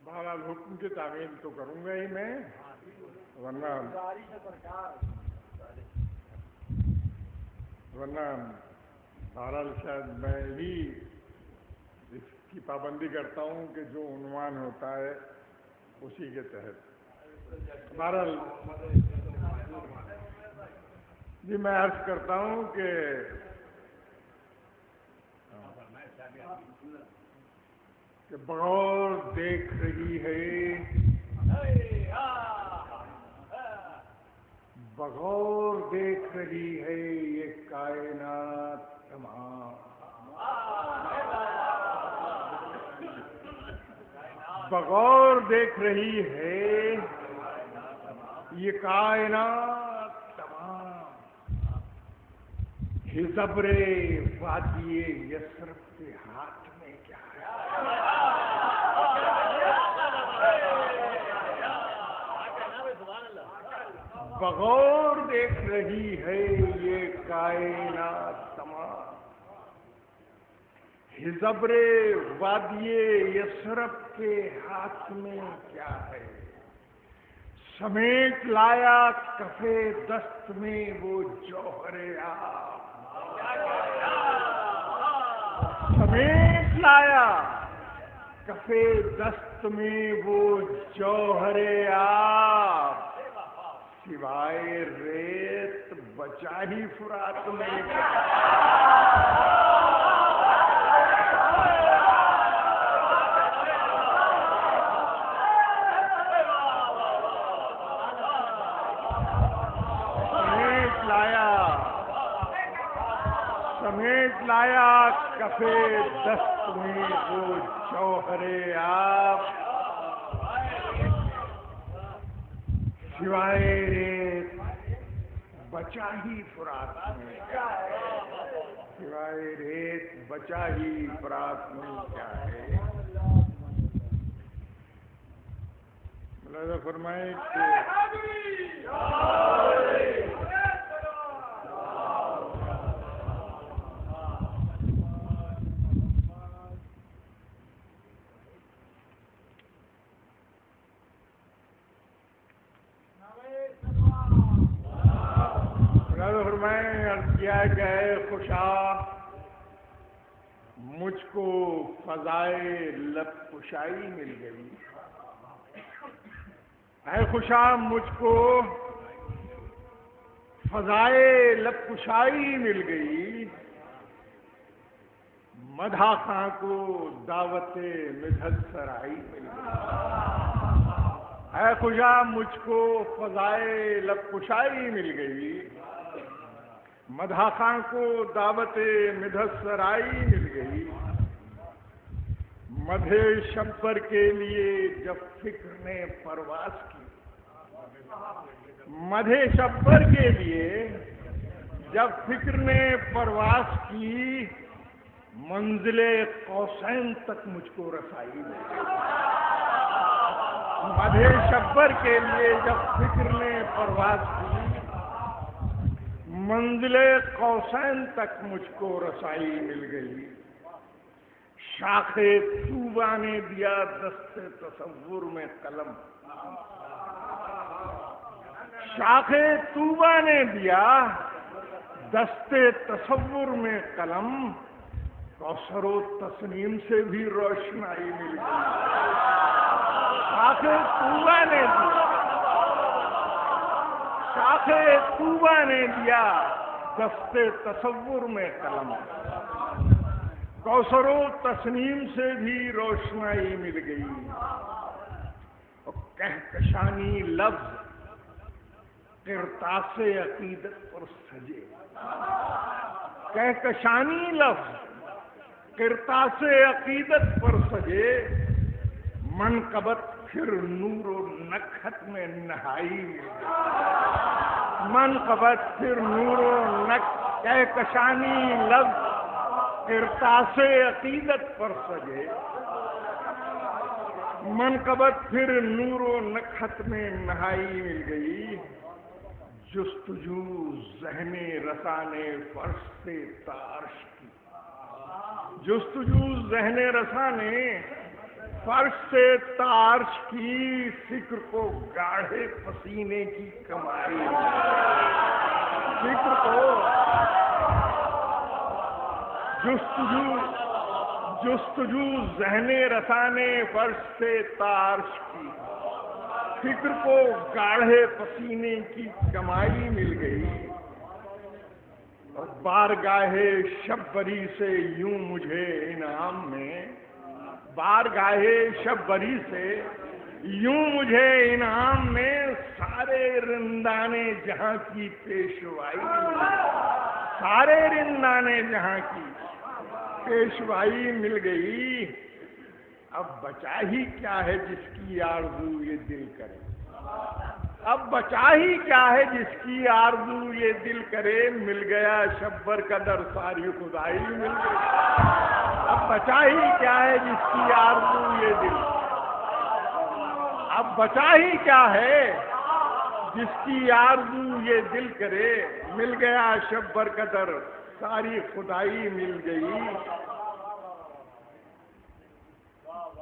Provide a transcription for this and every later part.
بہرحال حکم کی تعمیل تو کروں گا ہی میں، ورنہ بہرحال شاید میں ہی اس کی پابندی کرتا ہوں کہ جو عنوان ہوتا ہے اسی کے تحت۔ بہرحال جی میں عرض کرتا ہوں کہ بغور دیکھ رہی ہے، بغور دیکھ رہی ہے یہ کائنات تمام، بغور دیکھ رہی ہے یہ کائنات تمام، ہزبر وادی یثرب کے ہاتھ میں کیا ہے؟ بغور دیکھ رہی ہے یہ کائنات تمام، ہزبر وادی یثرب کے ہاتھ میں کیا ہے؟ سمیٹ لایا کف دست میں وہ جوہر آب، سمیٹ لایا کف دست میں وہ جوہر آب، سوائے ریت بچا ہی فرات میں سمیٹ لایا کف دست میں وہ جوہر آب، سوائے ریت بچا ہی فرات میں کیا ہے؟ سوائے ریت بچا ہی فرات میں کیا ہے؟ ملاحظہ فرمائے کہ کیا کہ اے خوشا مجھ کو فضائے لب کشائی مل گئی، اے خوشا مجھ کو فضائے لب کشائی مل گئی، مدحہ خاں کو دعوت مدحت سرائی مل گئی، اے خوشا مجھ کو فضائے لب کشائی مل گئی، مدحہ خاں کو دعوت مدحت سرائی مل گئی، مدح شبر کے لیے جب فکر نے پرواز کی، مدح شبر کے لیے جب فکر نے پرواز کی، منزل قوسین تک مجھ کو رسائی مل گئی، مدح شبر کے لیے جب فکر نے پرواز کی، منزل قوسین تک مجھ کو رسائی مل گئی، شاخ طوبہ نے دیا دست تصور میں قلم، شاخ طوبہ نے دیا دست تصور میں قلم، کوثر و تسنیم سے بھی روشنائی مل گئی، شاخ طوبہ نے دیا، شاخ طوبہ نے دیا دست تصور میں قلم، کوثر و تسنیم سے بھی روشنائی مل گئی، کہکشانی لفظ قرطاس عقیدت پر سجے، کہکشانی لفظ قرطاس عقیدت پر سجے، منقبت پھر نور و نکہت میں نہائی مل گئی، منقبت پھر نور و کہکشانی لفظ قرطاس عقیدت پر سجے، منقبت پھر نور و نکہت میں نہائی مل گئی، جستجو ذہن رسان فرش سے تارش کی، جستجو ذہن رسان فرش سے تارش کی فکر کو گاڑھے پسینے کی کمائی، فکر کو جستجو ذہن رسانے فرش سے تارش کی، فکر کو گاڑھے پسینے کی کمائی مل گئی، اور بارگاہ شب بری سے یوں مجھے انعام میں، بارگاہ شب بری سے یوں مجھے انعام میں سارے رندانے جہاں کی پیشوائی، سارے رندانے جہاں کی پیشوائی مل گئی۔ اب بچا ہی کیا ہے جس کی آرزو یہ دل کرے، اب بچا ہی کیا ہے جس کی آرزو یہ دل کرے، مل گیا شبر کا در ساری خدائی مل گئی، اب بچا ہی کیا ہے جس کی آرزو یہ دل، اب بچا ہی کیا ہے جس کی آرزو یہ دل کرے، مل گیا شبر کا در ساری خدائی مل گئی،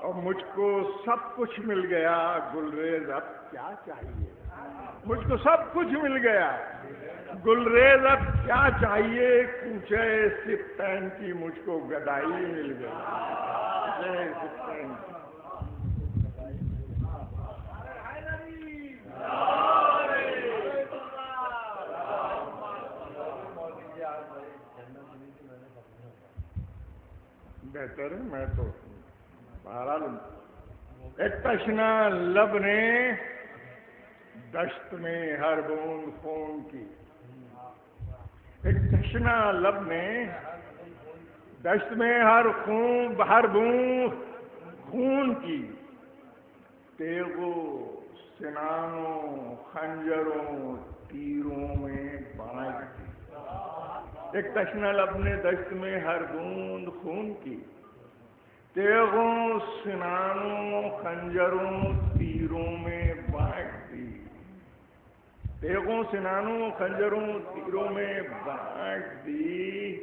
اور مجھ کو سب کچھ مل گیا گلریز اب کیا چاہیے، مجھ کو سب کچھ مل گیا گلریز اب کیا چاہیے، کوچے سفتین کی مجھ کو گدائی مل گئی، کوچے سفتین کی۔ بہتر ہے میں تو بہرحال ایک تشنا لب نے دشت میں ہر بوند خون کی، ایک تشنا لب نے دشت میں ہر بوند خون کی، تیغوں سنانوں خنجروں تیروں میں بانٹ دی، ایک تشنا لب نے دشت میں ہر بوند خون کی، تیغوں سنانوں خنجروں تیروں میں بانٹ دی، تیغوں سنانوں خنجروں تیروں میں بانٹ دی،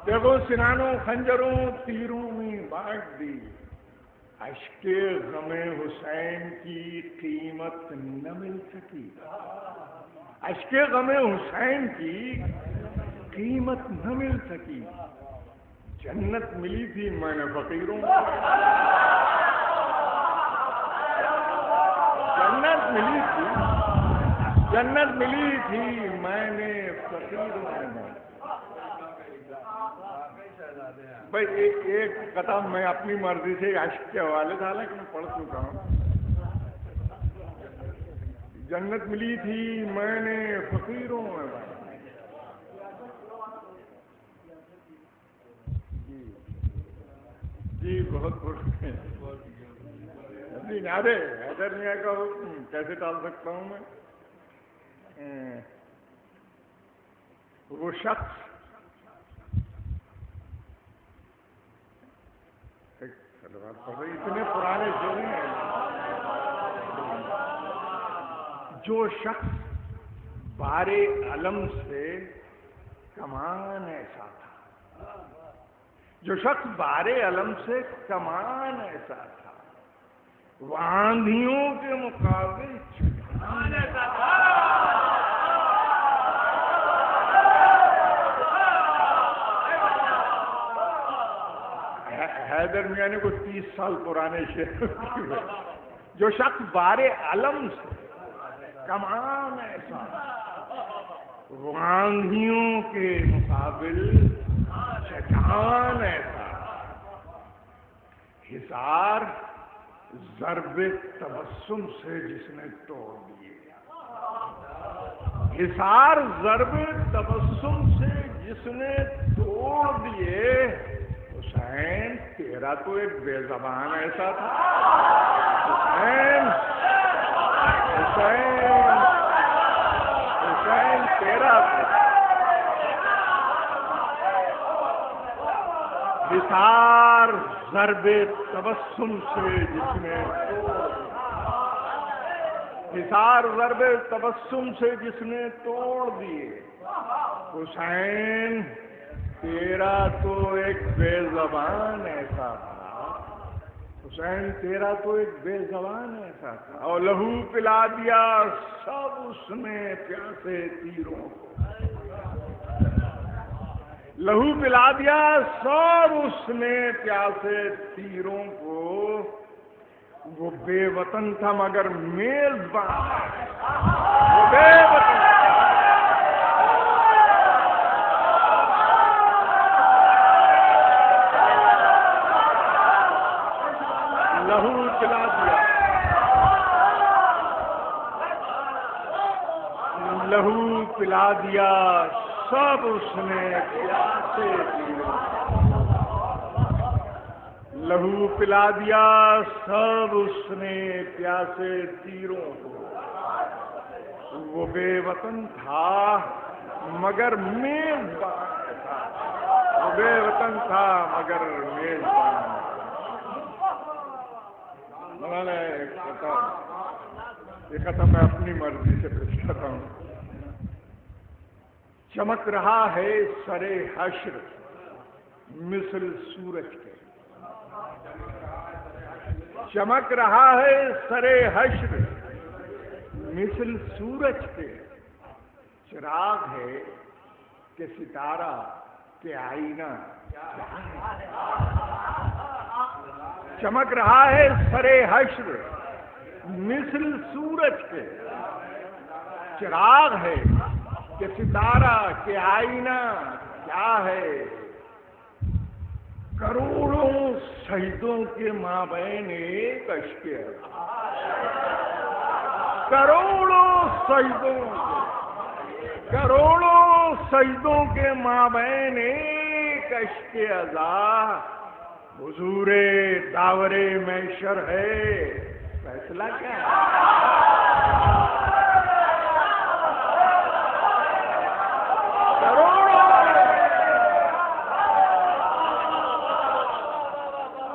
تیغوں سنانوں خنجروں تیروں میں بانٹ دی، اشک غم حسین کی قیمت نہ مل سکی، اشک غم حسین کی قیمت نہ مل سکی، جنت ملی تھی میں نے فقیروں میں، جنت ملی تھی میں نے فقیروں میں۔ بھائی ایک قطعہ میں اپنی مرضی سے عشق کے حوالے سے حالانکہ میں پڑھ چکا ہوں، جنت ملی تھی میں نے فقیروں میں، جی بہت بہت جی نارے حیدر میاں کا حکم کیسے ٹال سکتا ہوں میں، وہ شخص اتنے پرانے شعر ہیں، جو شخص بارے علم سے کمان ایسا تھا، جو شخص بارے علم سے کمان ایسا تھا، وہ آندھیوں کے مقابل چٹان ایسا تھا، حیدر میاں نے کوئی 30 سال پرانے شعر، جو شخص بارے علم سے کمان ایسا وہ آندھیوں کے مقابل چٹان ایسا، حصار ضرب تبسم سے جس نے توڑ دیے، حصار ضرب تبسم سے جس نے توڑ دیے، حسین تیرا تو ایک بے زبان ایسا تھا، حسین تیرا حصار ضرب تبسم سے جس نے حصار ضرب تبسم سے جس نے توڑ دیے، حسین تیرا تو ایک بے زبان ایسا تھا، حسین تیرا تو ایک بے زبان ایسا تھا، اور لہو پلا دیا سب اس نے پیاسے تیروں کو، لہو پلا دیا سب اس نے پیاسے تیروں کو، وہ بے وطن تھا مگر میزبان، وہ بے وطن تھا لہو پلا دیا، لہو پلا دیا سب اس نے پیاسے تیروں، لہو پلا دیا سب اس نے پیاسے تیروں کو، وہ بے وطن تھا مگر میزبان تھا، وہ بے وطن تھا مگر میزبان تھا۔ مولانا یہ ختم میں اپنی مرضی سے پیش کرتا ہوں۔ چمک رہا ہے سر حشر مثل سورج کے، چمک رہا ہے سر حشر مثل سورج کے، چراغ ہے کہ ستارہ کہ آئینہ کیا ہے، چمک رہا ہے سر حشر مثل سورج کے، چراغ ہے کہ ستارہ کہ آئینہ کیا ہے، کروڑوں شہیدوں کے مابین ایک اشک ہے، کروڑوں شہیدوں کے مابین ایک اشک عزا، حضور داور محشر ہے، فیصلہ کیا ہے؟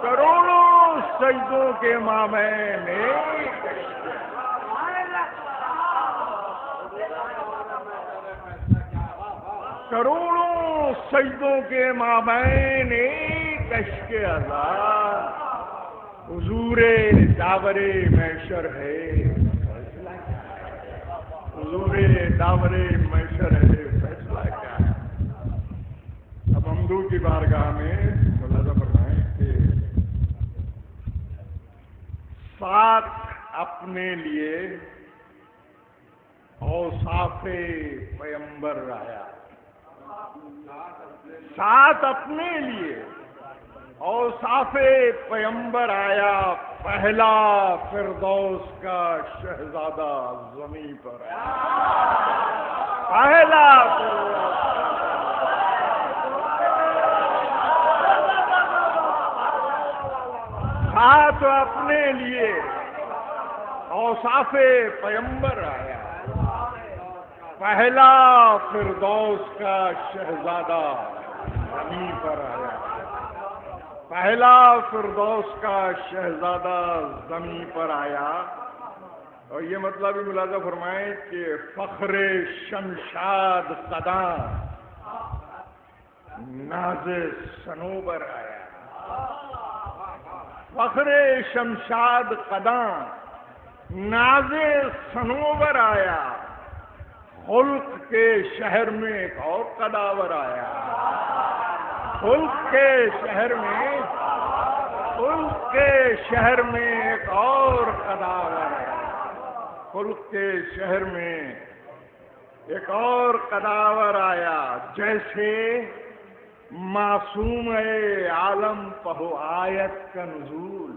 کروڑوں سجدوں کے مابین ایک اشک، کروڑوں سجدوں کے مابین ایک اشک عزا، حضور داور محشر ہے، فیصلہ کیا ہے؟ حضور داور محشر ہے، فیصلہ کیا ہے؟ اب حمدو کی بارگاہ میں ملاحظہ فرمائیں کہ ساتھ اپنے لیے اوصاف پیمبر آیا، ساتھ اپنے لیے اوصاف پیمبر آیا، پہلا فردوس کا شہزادہ زمین پر آیا، پہلا ساتھ اپنے لیے اوصاف پیمبر آیا، پہلا فردوس کا شہزادہ زمین پر آیا، پہلا فردوس کا شہزادہ زمین پر آیا، اور یہ مطلب بھی ملاحظہ فرمائیں کہ فخر شمشاد قداں ناز صنوبر آیا، فخر شمشاد قداں ناز صنوبر آیا، خلق کے شہر میں ایک اور قداور آیا، خلق کے شہر میں ایک اور قداور آیا، خلق کے شہر میں ایک اور قداور آیا، جیسے معصوم عالم پہو آیت کا نزول،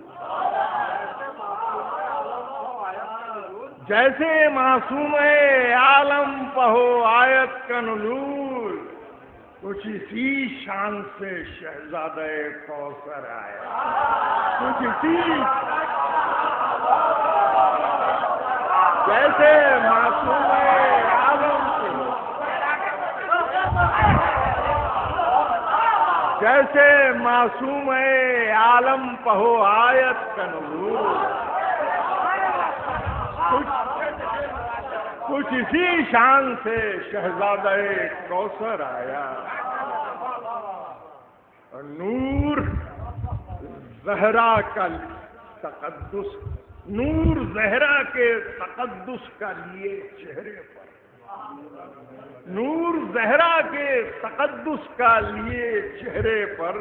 جیسے معصوم عالم پہو آیت کا نزول، کچھ اسی شان سے شہزادہ کوثر آیا، کچھ اسی جیسے معصوم عالم جیسے معصوم عالم پہو آیت کا نور، کچھ اسی شان سے شہزادہ کوثر آیا، اور نور زہرا کا تقدس، نور زہرا کے تقدس کا لیے چہرے پر، نور زہرا کے تقدس کا لیے چہرے پر،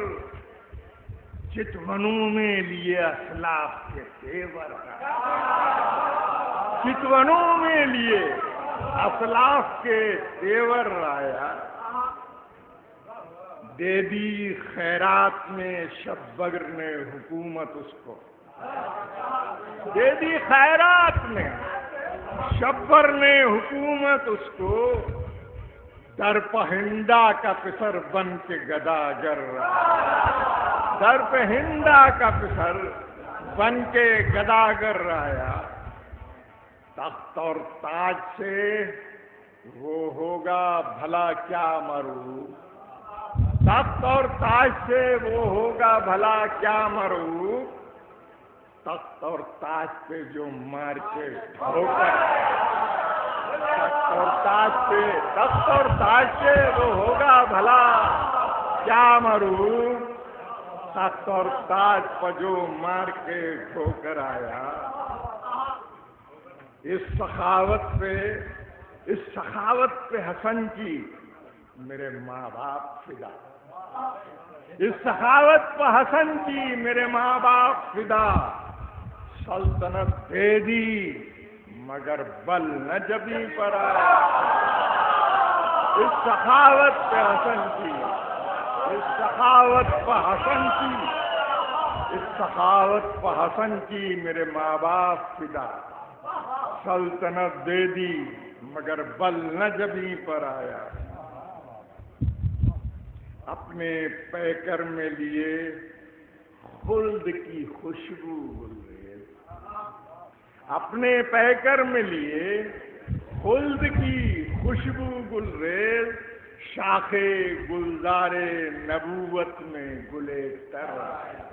چتونوں میں لیے اسلاف کے تیور، چتونوں میں لیے اسلاف کے تیور آیا، دے دی خیرات میں شب بگر نے حکومت اس کو، دے دی خیرات میں شبر نے حکومت اس کو، در پہنڈا کا پسر بن کے گداگر رہا، در پہنڈا کا پسر بن کے گداگر رہا، تخت اور تاج سے وہ ہوگا بھلا کیا مرعوب، تخت اور تاج سے وہ ہوگا بھلا کیا مرعوب، تخت اور تاج پہ جو مار کے ٹھوکر، تخت اور تاج سے وہ ہوگا بھلا کیا مرعوب، تخت اور تاج پہ جو مار کے ٹھوکر آیا، اس سخاوت پہ حسن کی میرے ماں باپ فدا، اس سخاوت پہ حسن کی میرے ماں باپ فدا، سلطنت دے دی مگر بل نہ جبیں پر آیا، اس سخاوت پہ حسن کی، اس سخاوت پہ حسن کی، اس سخاوت پہ حسن کی میرے ماں باپ فدا، سلطنت دے دی مگر بل نہ جبیں پر آیا، اپنے پیکر میں لیے خلد کی خوشبو گلریز، اپنے پیکر میں لیے خلد کی خوشبو گلریز، شاخ گلزار نبوت میں گلے تر آیا،